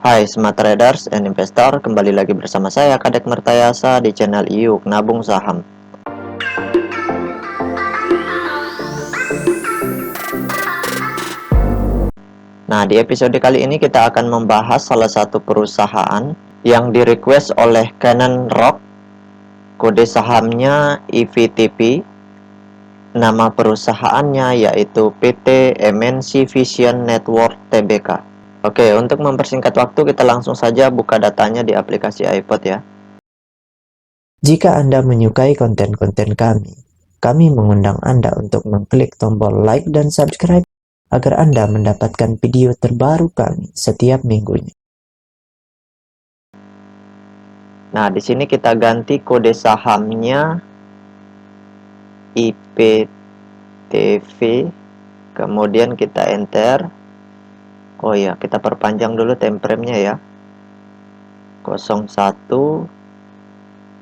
Hai Smart Traders and Investor, kembali lagi bersama saya Kadek Mertayasa di channel IUK Nabung Saham. Nah, di episode kali ini kita akan membahas salah satu perusahaan yang di-request oleh Canon Rock. Kode sahamnya EVTP. Nama perusahaannya yaitu PT MNC Vision Network Tbk. Oke, untuk mempersingkat waktu kita langsung saja buka datanya di aplikasi iPod ya. Jika Anda menyukai konten-konten kami mengundang Anda untuk mengklik tombol like dan subscribe agar Anda mendapatkan video terbaru kami setiap minggunya. Nah, di sini kita ganti kode sahamnya IPTV, kemudian kita enter. Oh ya, kita perpanjang dulu time frame-nya ya. 01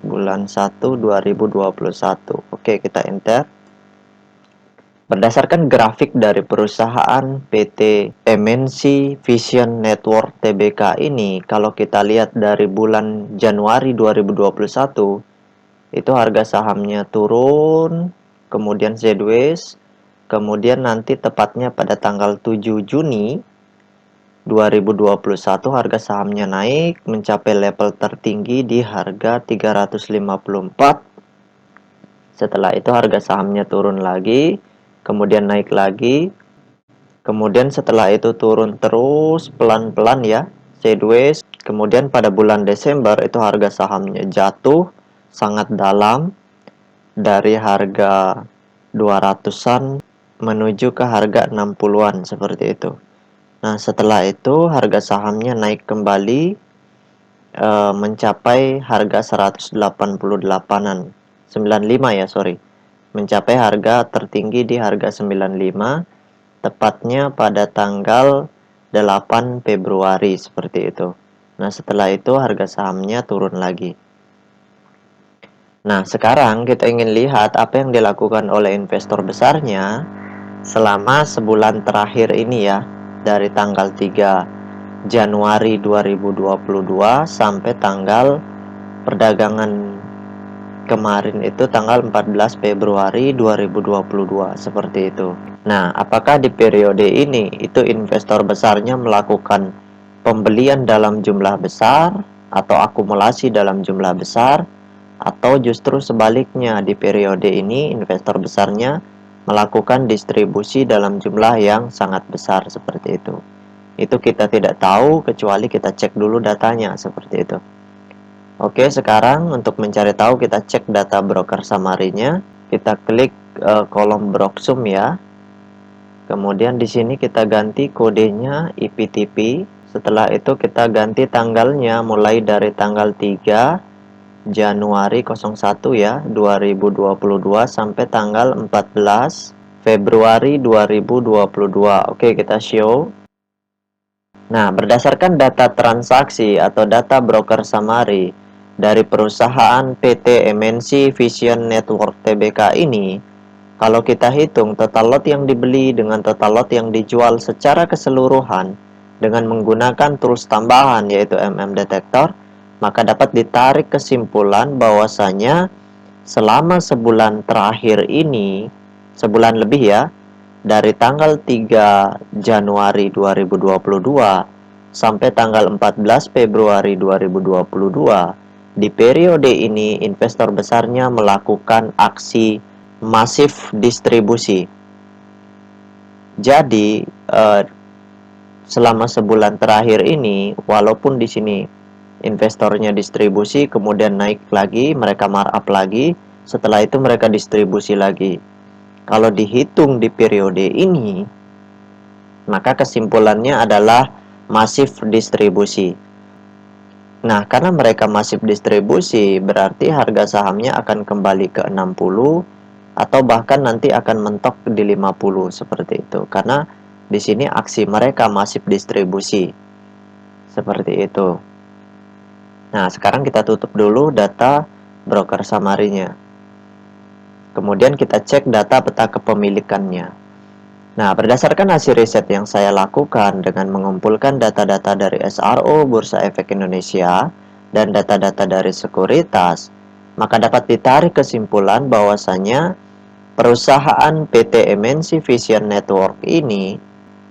bulan 1 2021. Oke, kita enter. Berdasarkan grafik dari perusahaan PT MNC Vision Network Tbk ini, kalau kita lihat dari bulan Januari 2021, itu harga sahamnya turun, kemudian sideways, kemudian nanti tepatnya pada tanggal 7 Juni 2021 harga sahamnya naik mencapai level tertinggi di harga 354. Setelah itu harga sahamnya turun lagi, kemudian naik lagi, kemudian setelah itu turun terus pelan-pelan ya, sideways. Kemudian pada bulan Desember itu harga sahamnya jatuh sangat dalam dari harga 200-an menuju ke harga 60-an seperti itu. Nah, setelah itu harga sahamnya naik kembali mencapai harga 188-an. 95 ya, sorry. Mencapai harga tertinggi di harga 95 tepatnya pada tanggal 8 Februari seperti itu. Nah, setelah itu harga sahamnya turun lagi. Nah, sekarang kita ingin lihat apa yang dilakukan oleh investor besarnya selama sebulan terakhir ini ya, dari tanggal 3 Januari 2022 sampai tanggal perdagangan kemarin itu tanggal 14 Februari 2022 seperti itu. Nah, apakah di periode ini itu investor besarnya melakukan pembelian dalam jumlah besar atau akumulasi dalam jumlah besar, atau justru sebaliknya di periode ini investor besarnya melakukan distribusi dalam jumlah yang sangat besar seperti itu. Itu kita tidak tahu kecuali kita cek dulu datanya seperti itu. Oke, sekarang untuk mencari tahu kita cek data broker summary-nya. Kita klik kolom Broksum ya. Kemudian di sini kita ganti kodenya IPTP. Setelah itu kita ganti tanggalnya mulai dari tanggal 3 Januari 01 ya, 2022 sampai tanggal 14 Februari 2022. Oke, kita show. Nah, berdasarkan data transaksi atau data broker summary dari perusahaan PT MNC Vision Network Tbk ini, kalau kita hitung total lot yang dibeli dengan total lot yang dijual secara keseluruhan dengan menggunakan tools tambahan yaitu Detektor, maka dapat ditarik kesimpulan bahwasanya selama sebulan terakhir ini, sebulan lebih ya, dari tanggal 3 Januari 2022 sampai tanggal 14 Februari 2022, di periode ini investor besarnya melakukan aksi masif distribusi. Jadi selama sebulan terakhir ini, walaupun di sini investornya distribusi, kemudian naik lagi, mereka markup lagi, setelah itu mereka distribusi lagi. Kalau dihitung di periode ini, maka kesimpulannya adalah masif distribusi. Nah, karena mereka masif distribusi, berarti harga sahamnya akan kembali ke 60 atau bahkan nanti akan mentok di 50 seperti itu. Karena di sini aksi mereka masif distribusi. Seperti itu. Nah, sekarang kita tutup dulu data broker summary-nya. Kemudian kita cek data peta kepemilikannya. Nah, berdasarkan hasil riset yang saya lakukan dengan mengumpulkan data-data dari SRO Bursa Efek Indonesia dan data-data dari sekuritas, maka dapat ditarik kesimpulan bahwasanya perusahaan PT MNC Vision Network ini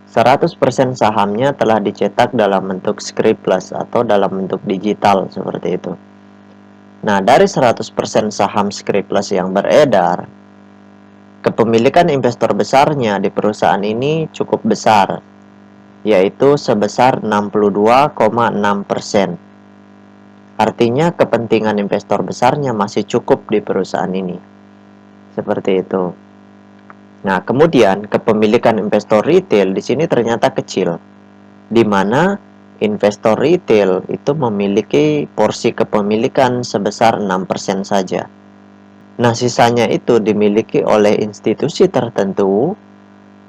100% sahamnya telah dicetak dalam bentuk scriptless atau dalam bentuk digital seperti itu. Nah, dari 100% saham scriptless yang beredar, kepemilikan investor besarnya di perusahaan ini cukup besar, yaitu sebesar 62,6%. Artinya kepentingan investor besarnya masih cukup di perusahaan ini. Seperti itu. Nah, kemudian kepemilikan investor retail di sini ternyata kecil, di mana investor retail itu memiliki porsi kepemilikan sebesar 6% saja. Nah, sisanya itu dimiliki oleh institusi tertentu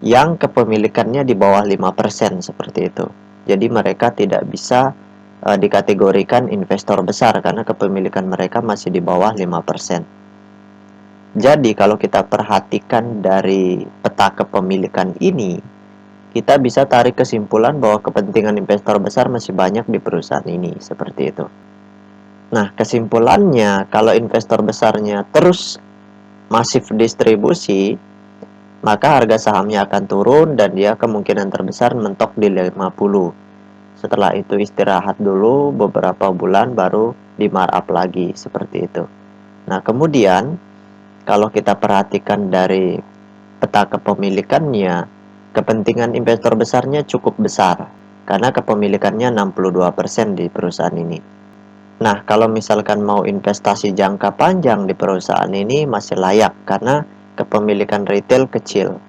yang kepemilikannya di bawah 5% seperti itu. Jadi mereka tidak bisa dikategorikan investor besar karena kepemilikan mereka masih di bawah 5%. Jadi kalau kita perhatikan dari peta kepemilikan ini, kita bisa tarik kesimpulan bahwa kepentingan investor besar masih banyak di perusahaan ini, seperti itu. Nah, kesimpulannya, kalau investor besarnya terus masif distribusi, maka harga sahamnya akan turun dan dia kemungkinan terbesar mentok di 50. Setelah itu istirahat dulu beberapa bulan baru di markup lagi, seperti itu. Nah, kemudian kalau kita perhatikan dari peta kepemilikannya, kepentingan investor besarnya cukup besar karena kepemilikannya 62% di perusahaan ini. Nah, kalau misalkan mau investasi jangka panjang di perusahaan ini masih layak karena kepemilikan retail kecil.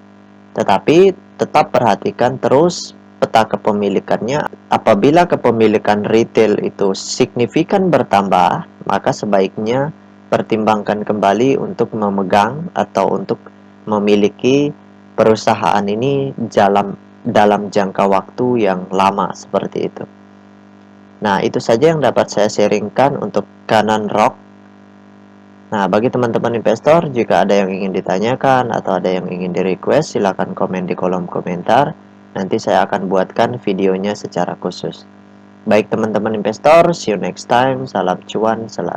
Tetapi tetap perhatikan terus peta kepemilikannya. Apabila kepemilikan retail itu signifikan bertambah, maka sebaiknya pertimbangkan kembali untuk memegang atau untuk memiliki perusahaan ini dalam jangka waktu yang lama seperti itu. Nah, itu saja yang dapat saya sharingkan untuk Canon Rock. Nah, bagi teman-teman investor, jika ada yang ingin ditanyakan atau ada yang ingin di-request, silakan komen di kolom komentar. Nanti saya akan buatkan videonya secara khusus. Baik teman-teman investor, see you next time. Salam cuan selalu.